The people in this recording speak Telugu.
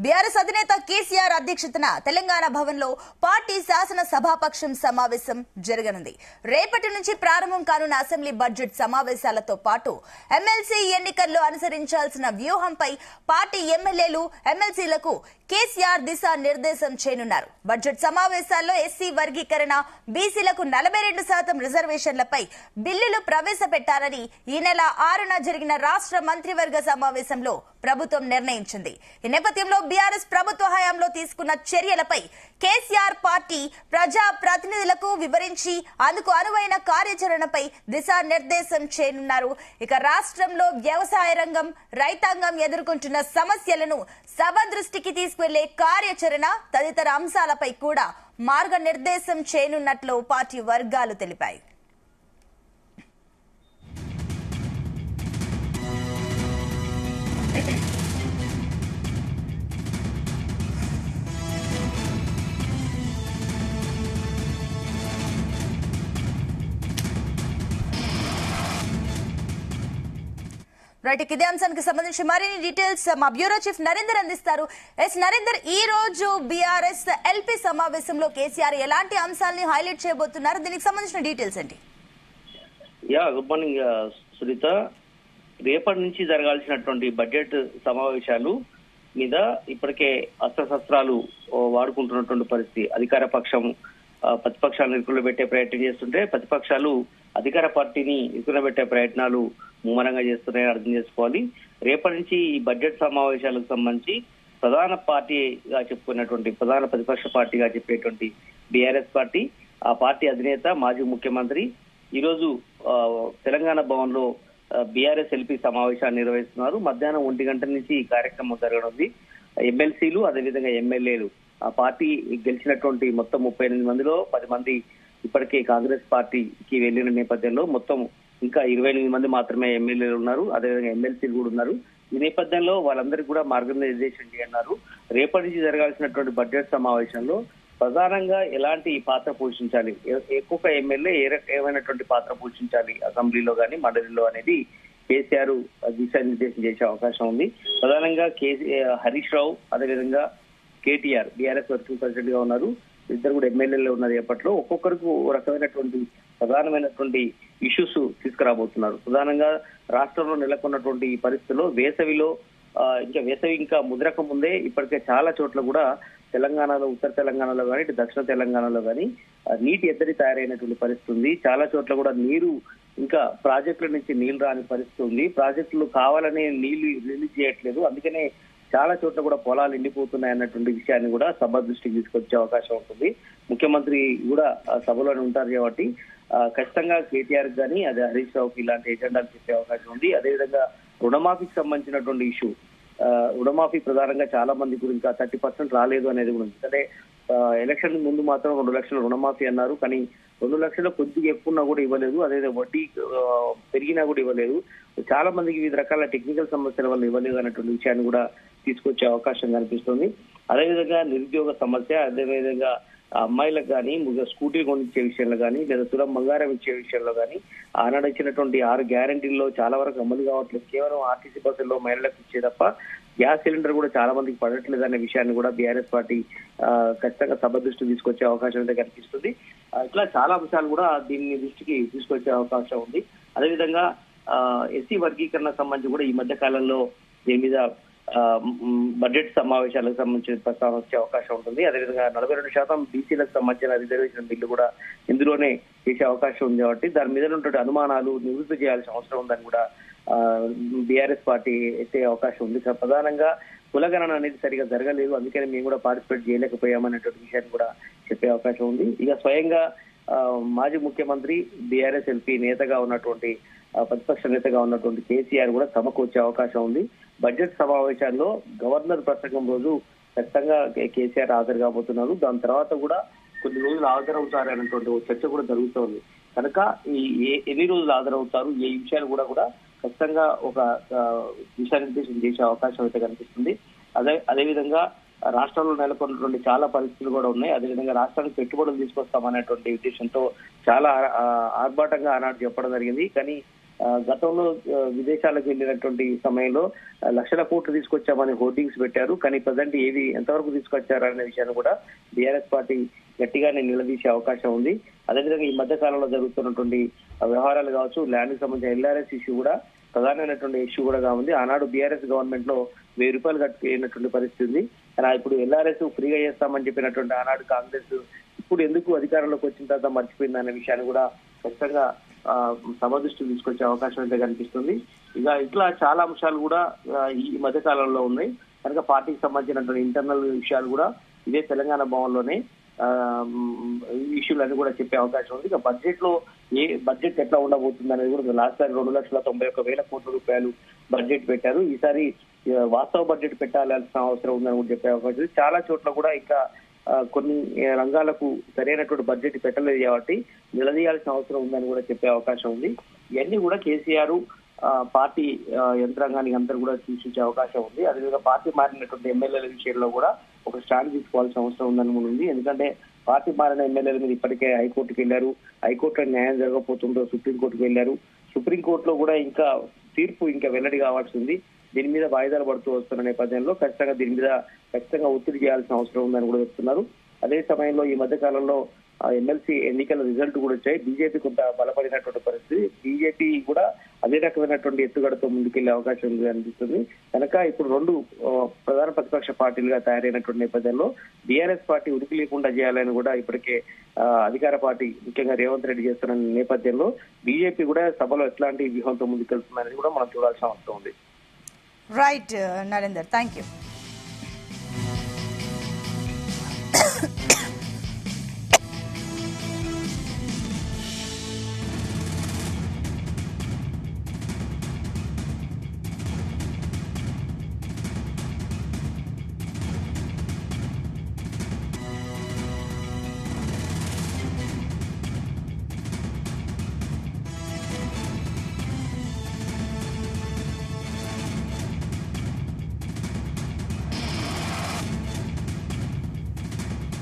బీఆర్ఎస్ అధినేత కేసీఆర్ అధ్యక్షతన తెలంగాణ భవన్లో పార్టీ శాసన సభాపక్షం సమావేశం జరగనుంది. రేపటి నుంచి ప్రారంభం కానున్న అసెంబ్లీ బడ్జెట్ సమావేశాలతో పాటు ఎమ్మెల్సీ ఎన్నికల్లో అనుసరించాల్సిన వ్యూహంపై పార్టీ ఎమ్మెల్యేలు ఎమ్మెల్సీలకు కేసీఆర్ దిశా నిర్దేశం చేయనున్నారు. బడ్జెట్ సమావేశాల్లో ఎస్సీ వర్గీకరణ, బీసీలకు 42% రిజర్వేషన్లపై బిల్లులు ప్రవేశపెట్టాలని ఈ నెల 6న జరిగిన రాష్ట్ర మంత్రివర్గ సమావేశంలో ప్రభుత్వం నిర్ణయించింది. ఈ నేపథ్యంలో బీఆర్ఎస్ ప్రభుత్వ హయాంలో తీసుకున్న చర్యలపై కేసీఆర్ పార్టీ ప్రజా ప్రతినిధులకు వివరించి అందుకు అనువైన కార్యాచరణపై దిశానిర్దేశం చేయనున్నారు. ఇక రాష్ట్రంలో వ్యవసాయ రంగం, రైతాంగం ఎదుర్కొంటున్న సమస్యలను సభ దృష్టికి తీసుకువెళ్లే కార్యాచరణ తదితర అంశాలపై కూడా మార్గనిర్దేశం చేయనున్నట్లు పార్టీ వర్గాలు తెలిపాయి. రైట్, ఇదే అంశానికి సంబంధించి మరిన్ని డీటెయిల్స్ మా బ్యూరో చీఫ్ నరేందర్ అందిస్తారు. నరేందర్, ఈ రోజు బీఆర్ఎస్ ఎల్పీ సమావేశంలో కేసీఆర్ ఎలాంటి అంశాలని హైలైట్ చేయబోతున్నారు? దీనికి సంబంధించిన డీటెయిల్స్ ఏంటి? Good morning Sunitha. రేపటి నుంచి జరగాల్సినటువంటి బడ్జెట్ సమావేశాలు మీద ఇప్పటికే అస్త్రశస్త్రాలు వాడుకుంటున్నటువంటి పరిస్థితి. అధికార పక్షం ప్రతిపక్షాలను ఇరుకులో పెట్టే ప్రయత్నం చేస్తుంటే, ప్రతిపక్షాలు అధికార పార్టీని ఇరుకున పెట్టే ప్రయత్నాలు ముమ్మరంగా చేస్తున్నాయని అర్థం చేసుకోవాలి. రేపటి నుంచి ఈ బడ్జెట్ సమావేశాలకు సంబంధించి ప్రధాన పార్టీగా చెప్పుకున్నటువంటి, ప్రధాన ప్రతిపక్ష పార్టీగా చెప్పేటువంటి బీఆర్ఎస్ పార్టీ, ఆ పార్టీ అధినేత మాజీ ముఖ్యమంత్రి ఈరోజు తెలంగాణ భవన్ లో బీఆర్ఎస్ ఎల్పీ సమావేశాన్ని నిర్వహిస్తున్నారు. మధ్యాహ్నం 1 గంటల నుంచి ఈ కార్యక్రమం జరగనుంది. ఎమ్మెల్సీలు, అదేవిధంగా ఎమ్మెల్యేలు, ఆ పార్టీ గెలిచినటువంటి మొత్తం 38 మందిలో 10 మంది ఇప్పటికే కాంగ్రెస్ పార్టీకి వెళ్లిన నేపథ్యంలో మొత్తం ఇంకా 28 మంది మాత్రమే ఎమ్మెల్యేలు ఉన్నారు. అదేవిధంగా ఎమ్మెల్సీలు కూడా ఉన్నారు. ఈ నేపథ్యంలో వాళ్ళందరికీ కూడా మార్గనిర్దేశం చేయన్నారు. రేపటి నుంచి జరగాల్సినటువంటి బడ్జెట్ సమావేశంలో ప్రధానంగా ఎలాంటి పాత్ర పోషించాలి, ఒక్కొక్క ఎమ్మెల్యే ఏమైనటువంటి పాత్ర పోషించాలి అసెంబ్లీలో కానీ మండలిలో అనేది కేసీఆర్ దిశానిర్దేశం చేసే అవకాశం ఉంది. ప్రధానంగా హరీష్ రావు, అదేవిధంగా కేటీఆర్ బీఆర్ఎస్ వర్కింగ్ ప్రెసిడెంట్ గా ఉన్నారు. ఇద్దరు కూడా ఎమ్మెల్యేలు ఉన్నారు. ఎప్పట్లో ఒక్కొక్కరికి రకమైనటువంటి ప్రధానమైనటువంటి ఇష్యూస్ తీసుకురాబోతున్నారు. ప్రధానంగా రాష్ట్రంలో నెలకొన్నటువంటి ఈ పరిస్థితుల్లో వేసవి ఇంకా ముద్రక ముందే ఇప్పటికే చాలా చోట్ల కూడా తెలంగాణలో, ఉత్తర తెలంగాణలో కానీ, ఇటు దక్షిణ తెలంగాణలో కానీ నీటి ఎద్దడి తయారైనటువంటి పరిస్థితి ఉంది. చాలా చోట్ల కూడా నీరు, ఇంకా ప్రాజెక్టుల నుంచి నీళ్లు రాని పరిస్థితి ఉంది. ప్రాజెక్టులు కావాలనే నీళ్లు రిలీజ్ చేయట్లేదు. అందుకనే చాలా చోట్ల కూడా పొలాలు ఎండిపోతున్నాయి అన్నటువంటి విషయాన్ని కూడా సభ దృష్టికి తీసుకొచ్చే అవకాశం ఉంటుంది. ముఖ్యమంత్రి కూడా సభలోనే ఉంటారు కాబట్టి ఖచ్చితంగా కేటీఆర్ కానీ, అదే హరీష్ రావుకి ఇలాంటి ఎజెండాలు చెప్పే అవకాశం ఉంది. అదేవిధంగా రుణమాఫీకి సంబంధించినటువంటి ఇష్యూ, రుణమాఫీ ప్రధానంగా చాలా మంది కూడా ఇంకా 30% రాలేదు అనేది కూడా ఉంది. అంటే ఎలక్షన్ ముందు మాత్రం 2 లక్షల రుణమాఫీ అన్నారు, కానీ 2 లక్షలు కొద్దిగా ఎక్కువన్నా కూడా ఇవ్వలేదు. అదేవిధంగా వడ్డీ పెరిగినా కూడా ఇవ్వలేదు. చాలా మందికి వివిధ రకాల టెక్నికల్ సమస్యల వల్ల ఇవ్వలేదు అన్నటువంటి విషయాన్ని కూడా తీసుకొచ్చే అవకాశం కనిపిస్తుంది. అదేవిధంగా నిరుద్యోగ సమస్య, అదేవిధంగా అమ్మాయిలకు కానీ స్కూటీ కొనిచ్చే విషయంలో కానీ, లేదా తులం బంగారం ఇచ్చే విషయంలో కానీ ఆనాడు ఇచ్చినటువంటి 6 గ్యారంటీల్లో చాలా వరకు అమలు కావట్లేదు. కేవలం ఆర్టీసీ బస్సుల్లో మహిళలకు ఇచ్చే తప్ప గ్యాస్ సిలిండర్ కూడా చాలా మందికి పడట్లేదు అనే విషయాన్ని కూడా బీఆర్ఎస్ పార్టీ ఖచ్చితంగా సభ దృష్టికి తీసుకొచ్చే అవకాశం అయితే కనిపిస్తుంది. ఇట్లా చాలా అంశాలు కూడా దీన్ని దృష్టికి తీసుకొచ్చే అవకాశం ఉంది. అదేవిధంగా ఎస్సీ వర్గీకరణ సంబంధించి కూడా ఈ మధ్య కాలంలో దీని మీద బడ్జెట్ సమావేశాలకు సంబంధించిన ప్రస్తావన వచ్చే అవకాశం ఉంటుంది. అదేవిధంగా 42% బీసీలకు సంబంధించిన రిజర్వేషన్ బిల్లు కూడా ఇందులోనే చేసే అవకాశం ఉంది. కాబట్టి దాని మీద ఉన్నటువంటి అనుమానాలు నివృత్తి చేయాల్సిన అవసరం ఉందని కూడా బీఆర్ఎస్ పార్టీ ఎత్తే అవకాశం ఉంది. ప్రధానంగా కులగణన అనేది సరిగా జరగలేదు, అందుకని మేము కూడా పార్టిసిపేట్ చేయలేకపోయామనేటువంటి విషయాన్ని కూడా చెప్పే అవకాశం ఉంది. ఇక స్వయంగా మాజీ ముఖ్యమంత్రి, బీఆర్ఎస్ ఎల్పీ నేతగా ఉన్నటువంటి, ప్రతిపక్ష నేతగా ఉన్నటువంటి కేసీఆర్ కూడా సభకు వచ్చే అవకాశం ఉంది. బడ్జెట్ సమావేశాల్లో గవర్నర్ ప్రసంగం రోజు ఖచ్చితంగా కేసీఆర్ హాజరు కాబోతున్నారు. దాని తర్వాత కూడా కొన్ని రోజులు హాజరవుతారు అనేటువంటి చర్చ కూడా జరుగుతోంది. కనుక ఎన్ని రోజులు హాజరవుతారు, ఏ విషయాలు కూడా ఖచ్చితంగా ఒక దిశానిర్దేశం చేసే అవకాశం అయితే కనిపిస్తుంది. అదేవిధంగా రాష్ట్రంలో నెలకొన్నటువంటి చాలా పరిస్థితులు కూడా ఉన్నాయి. అదేవిధంగా రాష్ట్రానికి పెట్టుబడులు తీసుకొస్తామనేటువంటి ఉద్దేశంతో చాలా ఆర్భాటంగా ఆనాడు చెప్పడం జరిగింది. కానీ గతంలో విదేశాలకు వెళ్ళినటువంటి సమయంలో లక్షల కోట్లు తీసుకొచ్చామని హోర్డింగ్స్ పెట్టారు. కానీ ప్రజెంట్ ఏవి ఎంతవరకు తీసుకొచ్చారు అనే విషయాన్ని కూడా బీఆర్ఎస్ పార్టీ గట్టిగానే నిలదీసే అవకాశం ఉంది. అదేవిధంగా ఈ మధ్య కాలంలో జరుగుతున్నటువంటి వ్యవహారాలు కావచ్చు, ల్యాండ్ కి సంబంధించిన ఎల్ఆర్ఎస్ ఇష్యూ కూడా ప్రధానమైనటువంటి ఇష్యూ కూడా ఉంది. ఆనాడు బీఆర్ఎస్ గవర్నమెంట్ లో 1000 రూపాయలు కట్టినటువంటి పరిస్థితి ఉంది. కానీ ఇప్పుడు ఎల్ఆర్ఎస్ ఫ్రీగా చేస్తామని చెప్పినటువంటి ఆనాడు కాంగ్రెస్ ఇప్పుడు ఎందుకు అధికారంలోకి వచ్చిన తర్వాత మర్చిపోయింది అనే విషయాన్ని కూడా ఖచ్చితంగా సభ దృష్టికి తీసుకొచ్చే అవకాశం అయితే కనిపిస్తుంది. ఇట్లా చాలా అంశాలు కూడా ఈ మధ్య కాలంలో ఉన్నాయి కనుక పార్టీకి సంబంధించినటువంటి ఇంటర్నల్ విషయాలు కూడా ఇదే తెలంగాణ భవన్లోనే ఇష్యూలన్నీ కూడా చెప్పే అవకాశం ఉంది. ఇక బడ్జెట్ ఎట్లా ఉండబోతుంది అనేది కూడా లాస్ట్ సారి 2,91,000 కోట్ల రూపాయలు బడ్జెట్ పెట్టారు. ఈసారి వాస్తవ బడ్జెట్ పెట్టాల్సిన అవసరం ఉందని కూడా చెప్పే అవకాశం ఉంది. చాలా చోట్ల కూడా ఇంకా కొన్ని రంగాలకు సరైనటువంటి బడ్జెట్ పెట్టలేదు కాబట్టి నిలదీయాల్సిన అవసరం ఉందని కూడా చెప్పే అవకాశం ఉంది. ఇవన్నీ కూడా కేసీఆర్ పార్టీ యంత్రాంగానికి అందరూ కూడా సూచించే అవకాశం ఉంది. అదేవిధంగా పార్టీ మారినటువంటి ఎమ్మెల్యేల విషయంలో కూడా ఒక స్టాండ్ తీసుకోవాల్సిన అవసరం ఉందని కూడా ఉంది. ఎందుకంటే పార్టీ మారిన ఎమ్మెల్యేల మీద ఇప్పటికే హైకోర్టుకు వెళ్లారు. హైకోర్టులో న్యాయం జరగకపోతుందో సుప్రీంకోర్టుకు వెళ్లారు. సుప్రీంకోర్టులో కూడా ఇంకా తీర్పు ఇంకా వెల్లడి కావాల్సి ఉంది. దీని మీద వాయిదాలు పడుతూ వస్తున్న నేపథ్యంలో దీని మీద ఖచ్చితంగా ఒత్తిడి చేయాల్సిన అవసరం ఉందని కూడా చెప్తున్నారు. అదే సమయంలో ఈ మధ్య కాలంలో ఎమ్మెల్సీ ఎన్నికల రిజల్ట్ కూడా వచ్చాయి. బీజేపీ కొంత బలపడినటువంటి పరిస్థితి. బీజేపీ కూడా అదే రకమైనటువంటి ఎత్తుగడతో ముందుకెళ్లే అవకాశం ఉంది అనిపిస్తుంది. కనుక ఇప్పుడు 2 ప్రధాన ప్రతిపక్ష పార్టీలుగా తయారైనటువంటి నేపథ్యంలో బీఆర్ఎస్ పార్టీ ఉనికి లేకుండా చేయాలని కూడా ఇప్పటికే అధికార పార్టీ ముఖ్యంగా రేవంత్ రెడ్డి చేస్తున్న నేపథ్యంలో బీజేపీ కూడా సభలో ఎట్లాంటి వ్యూహంతో ముందుకెళ్తుందనేది కూడా మనం చూడాల్సిన అవసరం ఉంది. Right Narender, thank you.